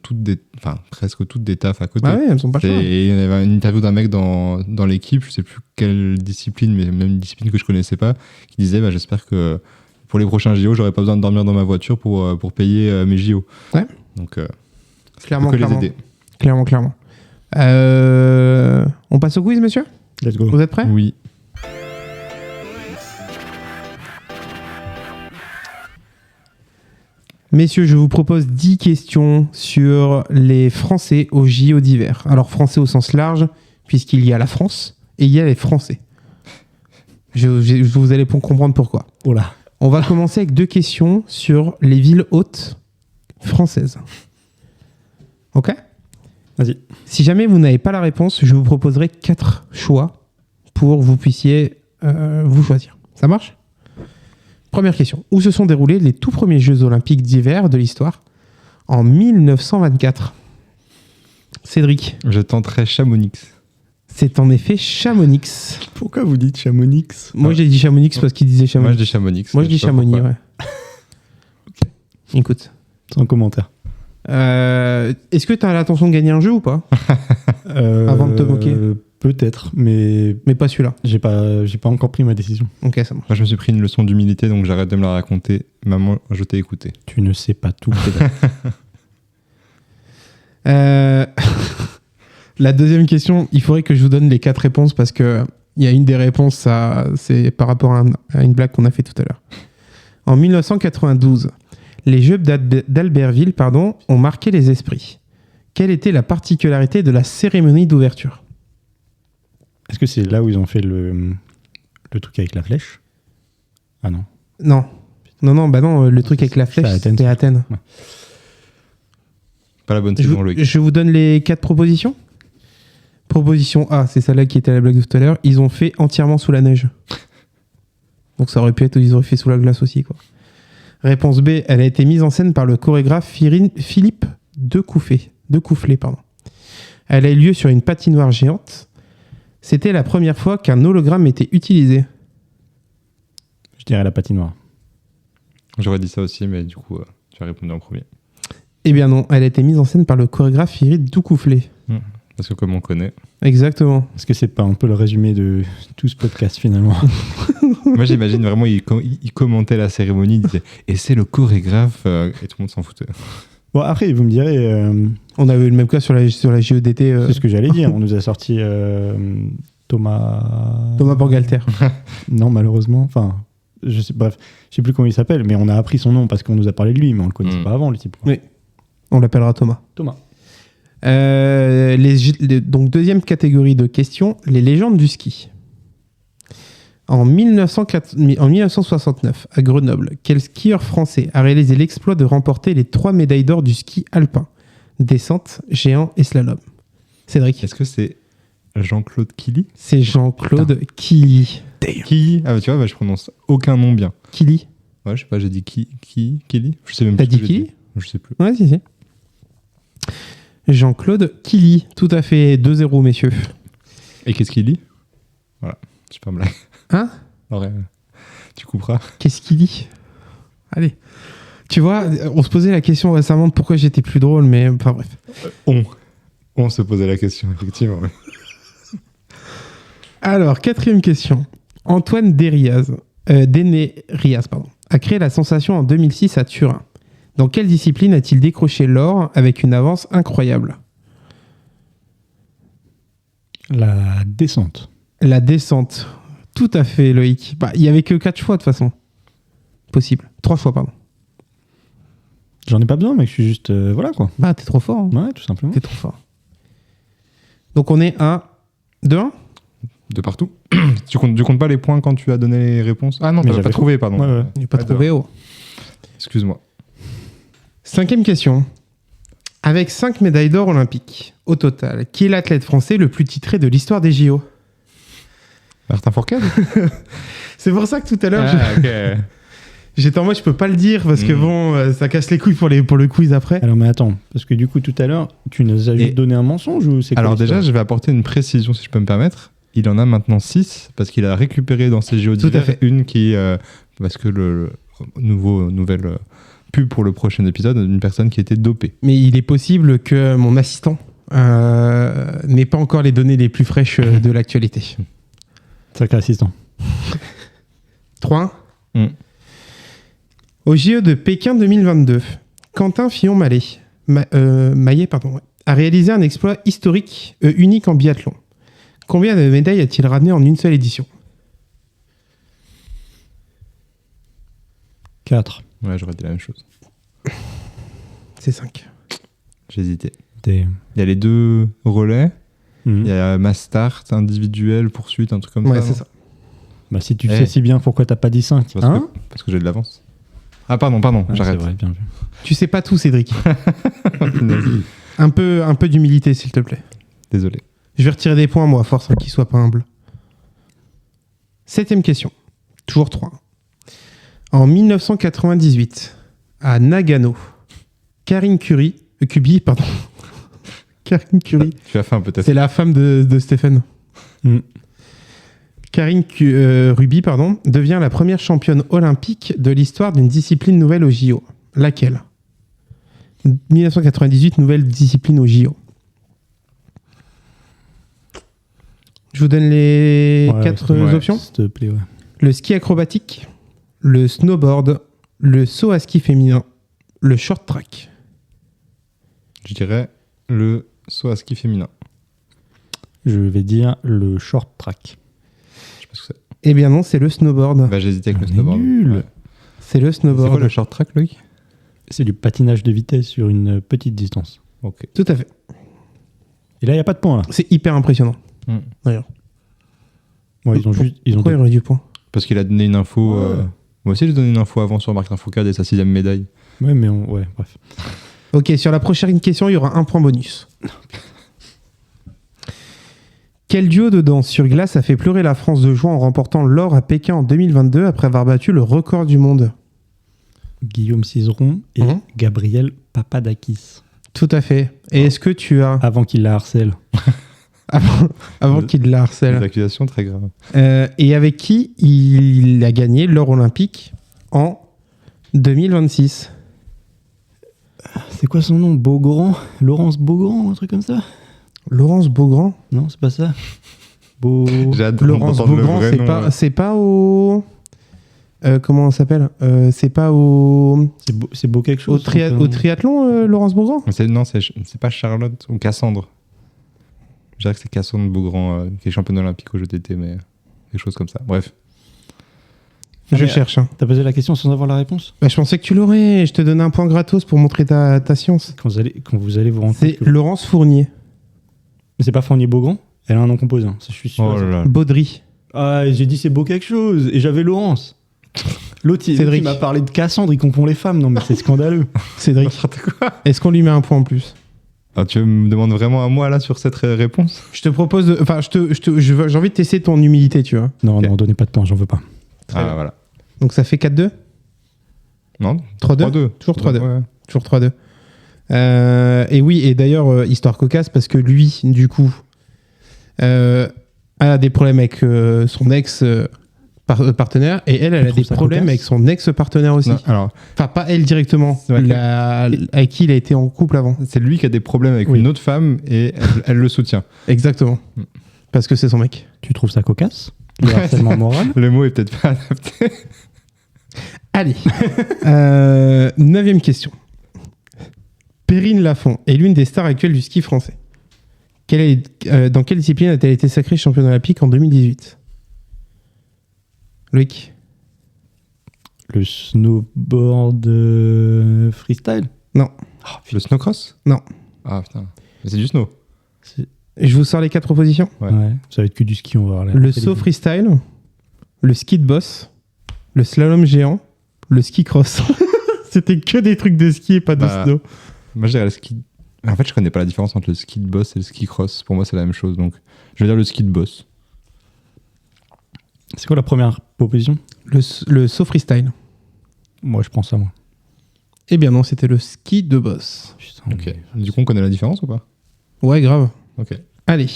presque toutes des tafs à côté. Bah oui, elles sont pas chères. Et il y avait une interview d'un mec dans l'équipe, je sais plus quelle discipline, mais même une discipline que je connaissais pas, qui disait j'espère que pour les prochains JO, j'aurai pas besoin de dormir dans ma voiture pour payer mes JO. Ouais. Donc, Clairement, ça peut que clairement. les aider. Clairement. On passe au quiz, monsieur ? Let's go. Vous êtes prêts ? Oui. Messieurs, je vous propose 10 questions sur les Français aux JO d'hiver. Alors, Français au sens large, puisqu'il y a la France et il y a les Français. Vous allez comprendre pourquoi. Oh là. On va commencer avec 2 questions sur les villes hautes françaises. Ok ? Vas-y. Si jamais vous n'avez pas la réponse, je vous proposerai 4 choix pour que vous puissiez vous choisir. Ça marche ? Première question. Où se sont déroulés les tout premiers Jeux Olympiques d'hiver de l'histoire ? En 1924. Cédric. Je tenterai Chamonix. C'est en effet Chamonix. Pourquoi vous dites Chamonix ? Moi, j'ai dit Chamonix parce qu'il disait Moi, Chamonix. je dis Chamonix. Moi, je dis sais pas Chamonix, pourquoi. ouais. Écoute. Sans commentaire. Est-ce que tu as l'intention de gagner un jeu ou pas ? Avant de te moquer. Peut-être, mais Mais pas celui-là. j'ai pas encore pris ma décision. Ok, ça marche. Moi, je me suis pris une leçon d'humilité, donc j'arrête de me la raconter. Maman, je t'ai écouté. Tu ne sais pas tout. La deuxième question, il faudrait que je vous donne les 4 réponses parce que il y a une des réponses, c'est par rapport à une blague qu'on a fait tout à l'heure. En 1992, les Jeux d'Albertville ont marqué les esprits. Quelle était la particularité de la cérémonie d'ouverture ? Est-ce que c'est là où ils ont fait le truc avec la flèche ? Ah non. Non, le truc avec la flèche, C'est à Athènes. c'était à Athènes. Ouais. Pas la bonne Je saison, vous, Loïc. je vous donne les 4 propositions. Proposition A, c'est celle-là qui était à la blague de tout à l'heure. Ils ont fait entièrement sous la neige. Donc ça aurait pu être, ils auraient fait sous la glace aussi, quoi. Réponse B, elle a été mise en scène par le chorégraphe Philippe Decoufflet. Elle a eu lieu sur une patinoire géante. C'était la première fois qu'un hologramme était utilisé. Je dirais la patinoire. J'aurais dit ça aussi, mais du coup, tu as répondu en premier. Eh bien non, elle a été mise en scène par le chorégraphe Philippe Decoufflet. Parce que comme on connaît. Exactement. Est-ce que c'est pas un peu le résumé de tout ce podcast finalement ? Moi, j'imagine vraiment, il commentait la cérémonie, il disait « Et c'est le chorégraphe !» Et tout le monde s'en foutait. Bon, après, vous me direz, On avait eu le même cas sur la JODT. c'est ce que j'allais dire. On nous a sorti Thomas Bangalter. Non, malheureusement. Enfin, je sais plus comment il s'appelle, mais on a appris son nom parce qu'on nous a parlé de lui, mais on le connaissait pas avant, le type. Oui. On l'appellera Thomas. Thomas. Donc, deuxième catégorie de questions, les légendes du ski. En 1969, à Grenoble, quel skieur français a réalisé l'exploit de remporter les 3 médailles d'or du ski alpin ? Descente, géant et slalom. Cédric. Est-ce que c'est Jean-Claude Killy ? C'est Jean-Claude Killy. Killy ? Ah bah tu vois, je prononce aucun nom bien. Killy. Ouais, je sais pas, j'ai dit Killy ? Je sais même T'as plus. dit Killy ? Je sais plus. Ouais, si. Jean-Claude Killy. Tout à fait. 2-0, messieurs. Et qu'est-ce qu'il lit ? Voilà, super blague. Hein ? Alors, tu couperas. Qu'est-ce qu'il dit ? Allez. Tu vois, on se posait la question récemment de pourquoi j'étais plus drôle, mais enfin bref. On se posait la question, effectivement. Alors, 4e question. Antoine Dénérias a créé la sensation en 2006 à Turin. Dans quelle discipline a-t-il décroché l'or avec une avance incroyable ? La descente. La descente. Tout à fait, Loïc. Bah, il n'y avait que 4 choix, de toute façon. possible. 3 fois, pardon. J'en ai pas besoin, mec. Je suis juste. Voilà, quoi. Bah, t'es trop fort. Hein. Ouais, tout simplement. T'es trop fort. Donc, on est à 2-1. De partout. Tu comptes pas les points quand tu as donné les réponses? Ah non, Mais t'as pas j'avais trouvé, pardon. Ouais, ouais. J'ai pas Ouais, trouvé. Oh. Excuse-moi. 5e question. Avec 5 médailles d'or olympiques au total, qui est l'athlète français le plus titré de l'histoire des JO? Martin Fourcade? C'est pour ça que tout à l'heure, Ok. j'étais en mode je peux pas le dire parce que bon, ça casse les couilles pour le quiz après. Alors, mais attends, parce que du coup, tout à l'heure, tu nous as juste donné un mensonge ou c'est quoi Alors l'histoire déjà, je vais apporter une précision si je peux me permettre. Il en a maintenant 6 parce qu'il a récupéré dans ses JO Tout à d'hiver fait. une qui... parce que le nouvelle pub pour le prochain épisode, une personne qui était dopée. Mais il est possible que mon assistant n'ait pas encore les données les plus fraîches de l'actualité. Sacré assistant. 3. Mm. Au JO de Pékin 2022, Quentin Fillon-Maillet a réalisé un exploit historique unique en biathlon. Combien de médailles a-t-il ramené en une seule édition? 4. Ouais, j'aurais dit la même chose. C'est 5. J'ai hésité. T'es. Il y a les 2 relais. Mhm. Il y a mass start, individuel, poursuite, un truc comme Ouais, ça. c'est non ça. Bah, si tu Eh. sais si bien, pourquoi t'as pas dit 5 Parce que j'ai de l'avance. Ah pardon, j'arrête. C'est vrai, bien vu. Tu sais pas tout, Cédric. un peu d'humilité, s'il te plaît. Désolé. Je vais retirer des points, moi, à force qu'il soit pas humble. 7e question. Toujours 3. En 1998, à Nagano, Karine Curie... Karine Curie, Tu as faim peut-être. c'est la femme de Stephen. Mm. Karine Ruby, devient la première championne olympique de l'histoire d'une discipline nouvelle au JO. Laquelle? 1998, nouvelle discipline au JO. Je vous donne les 4 ouais. options. S'il te plaît, ouais. Le ski acrobatique, le snowboard, le saut à ski féminin, le short track. Je dirais le saut à ski féminin. Je vais dire le short track. Je sais pas ce que c'est. Eh bien non, c'est le snowboard. Bah, j'ai hésité avec On le est snowboard. nul. Ouais. C'est le C'est quoi snowboard. le short track, Loïc? C'est du patinage de vitesse sur une petite distance. Ok. Tout à fait. Et là, il n'y a pas de point. Là. C'est hyper impressionnant. Mm. D'ailleurs. Ouais, ils ont juste. Ils ont Pourquoi il y aurait du point? Parce qu'il a donné une info. Ouais. Moi aussi, j'ai donné une info avant sur Martin Fourcade et sa 6e médaille. Ouais, mais ouais, bref. Ok, sur la prochaine question, il y aura un point bonus. Quel duo de danse sur glace a fait pleurer la France de joie en remportant l'or à Pékin en 2022 après avoir battu le record du monde? Guillaume Cizeron et Mhm. Gabriel Papadakis. Tout à fait. Et est-ce que tu as... Avant qu'il la harcèle. avant qu'il la Des harcèle. accusations très graves. Et avec qui il a gagné l'or olympique en 2026? C'est quoi son nom? Beaugrand? Laurence Beaugrand, un truc comme ça? Laurence Beaugrand? Non, c'est pas ça. J'ai hâte Laurence d'entendre le Beaugrand, vrai nom. c'est pas au... comment on s'appelle? C'est pas au... C'est beau quelque chose. Au triathlon, Laurence Beaugrand? Non, c'est pas Charlotte ou Cassandre. Je dirais que c'est Cassandre Beaugrand qui est championne olympique au jeu d'été, mais quelque chose comme ça. Bref. Je mais, cherche. Hein. T'as posé la question sans avoir la réponse? Bah, je pensais que tu l'aurais. Je te donnais un point gratos pour montrer ta science. Quand vous allez vous rendre C'est compte que... Laurence Fournier. Mais c'est pas Fournier Beaugrand? Elle a un nom composé, hein. Ça, je suis sûr. Oh là là. Baudry. Ah, j'ai dit c'est beau quelque chose. Et j'avais Laurence. L'autre, Cédric. il m'a parlé de Cassandre, il confond les femmes. Non, mais c'est scandaleux. Cédric. Est-ce qu'on lui met un point en plus? Ah, tu me demandes vraiment à moi là sur cette réponse? Je te propose de... Enfin, j'ai envie de tester ton humilité, tu vois. Non, Ok. non, donnez pas de point, j'en veux pas. Très bien. Voilà. Donc ça fait 4-2? Non 3-2? 3-2. Toujours 3-2. Ouais. Toujours 3-2. Et oui, et d'ailleurs, histoire cocasse, parce que lui, du coup, a des problèmes avec son ex-partenaire, et elle a trouves des ça problèmes cocasse avec son ex-partenaire aussi. Non, alors, Enfin, pas elle directement, C'est vrai que- avec qui il a été en couple avant. c'est lui qui a des problèmes avec Oui. une autre femme et elle le soutient. Exactement. Mm. Parce que c'est son mec. Tu trouves ça cocasse? Le harcèlement moral? Le mot est peut-être pas adapté. Allez. 9e question. Perrine Lafont est l'une des stars actuelles du ski français. Dans quelle discipline a-t-elle été sacrée championne olympique en 2018? Loïc? Le snowboard freestyle. Le snowcross? Non. Ah putain. Mais c'est du snow. Je vous sors les 4 propositions. Ouais. Ouais. Ça va être que du ski, on va voir. là. Le saut freestyle, le ski de boss, le slalom géant, le ski cross. C'était que des trucs de ski et pas de Bah, snow. Moi, je dirais le ski. En fait, je connais pas la différence entre le ski de boss et le ski cross. Pour moi, c'est la même chose. Donc, je vais dire le ski de boss. C'est quoi la première proposition? Le saut freestyle. Moi, je prends ça, moi. Eh bien non, c'était le ski de boss. Putain, Ok. Du coup, on connaît la différence ou pas? Ouais, grave. Ok. Allez.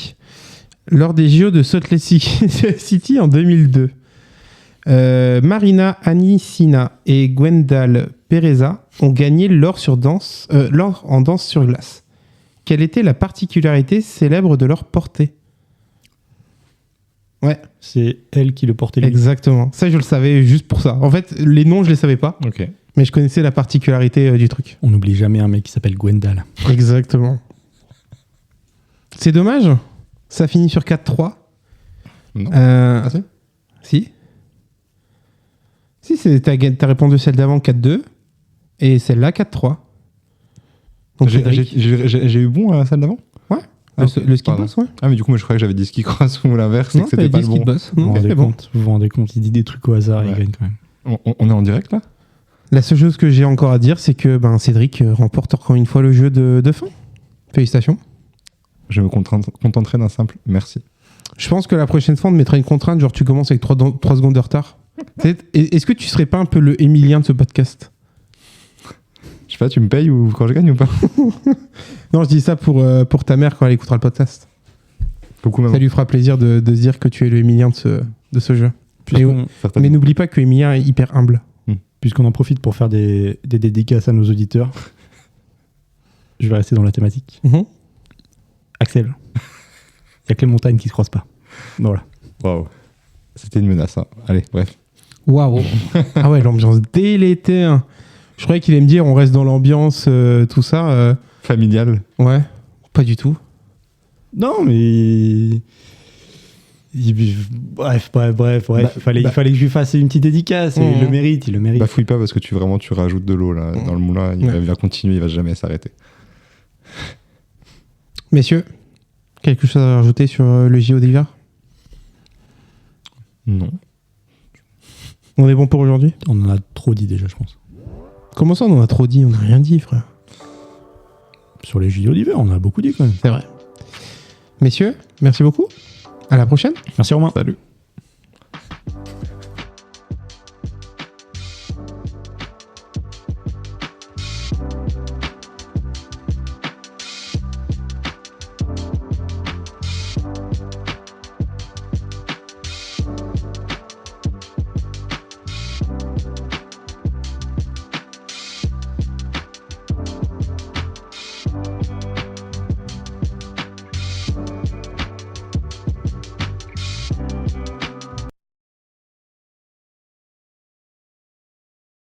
Lors des JO de Salt Lake City en 2002, Marina Anicina et Gwendal Pereza ont gagné l'or en danse sur glace. Quelle était la particularité célèbre de leur portée? Ouais, C'est elle qui le portait lui. exactement. Ça, je le savais juste pour ça. En fait, les noms, je les savais pas, Ok. mais je connaissais la particularité du truc. On n'oublie jamais un mec qui s'appelle Gwendal. Exactement. C'est dommage. Ça finit sur 4-3. Non. Ah, si Si, t'as répondu celle d'avant 4-2 et celle-là 4-3. Donc J'ai eu bon à celle d'avant? Ouais. Ah, Le ski pardon. boss, ouais. Ah, mais du coup, moi, je croyais que j'avais dit ski cross ou l'inverse, c'est Non, que c'était pas le ski bon. boss. Vous Non, vous rendez c'est bon. compte, vous vous rendez compte, il dit des trucs au hasard, il Ouais. gagne quand même. On est en direct là? La seule chose que j'ai encore à dire, c'est que Cédric remporte encore une fois le jeu de fin. Félicitations. Je me contenterai d'un simple merci. Je pense que la prochaine fois, on te mettra une contrainte, genre tu commences avec 3 secondes de retard. Est-ce que tu serais pas un peu le Émilien de ce podcast? Je sais pas, tu me payes ou quand je gagne ou pas? Non, je dis ça pour ta mère quand elle écoutera le podcast. Beaucoup même. Ça lui fera plaisir de se dire que tu es le Émilien de ce jeu. Puisqu'on Mais n'oublie pas que Émilien est hyper humble. puisqu'on en profite pour faire des dédicaces à nos auditeurs, je vais rester dans la thématique. Mhm. Axel, il n'y a que les montagnes qui se croisent pas. Voilà. Waouh. C'était une menace. Hein. Allez, bref. Waouh. Ah ouais, l'ambiance délétère. Je croyais qu'il allait me dire on reste dans l'ambiance, tout ça. Familial. Ouais, pas du tout. Non, mais... Bref. Il fallait que je lui fasse une petite dédicace. Et il le mérite, Bah fouille pas parce que tu rajoutes de l'eau là dans le moulin. Il va continuer, il va jamais s'arrêter. Messieurs, quelque chose à rajouter sur le JO d'hiver? Non. On est bon pour aujourd'hui? On en a trop dit déjà, je pense. Comment ça, on en a trop dit? On n'a rien dit, frère. Sur les JO d'hiver, on en a beaucoup dit quand même. C'est vrai. Messieurs, merci beaucoup. À la prochaine. Merci Romain. Salut.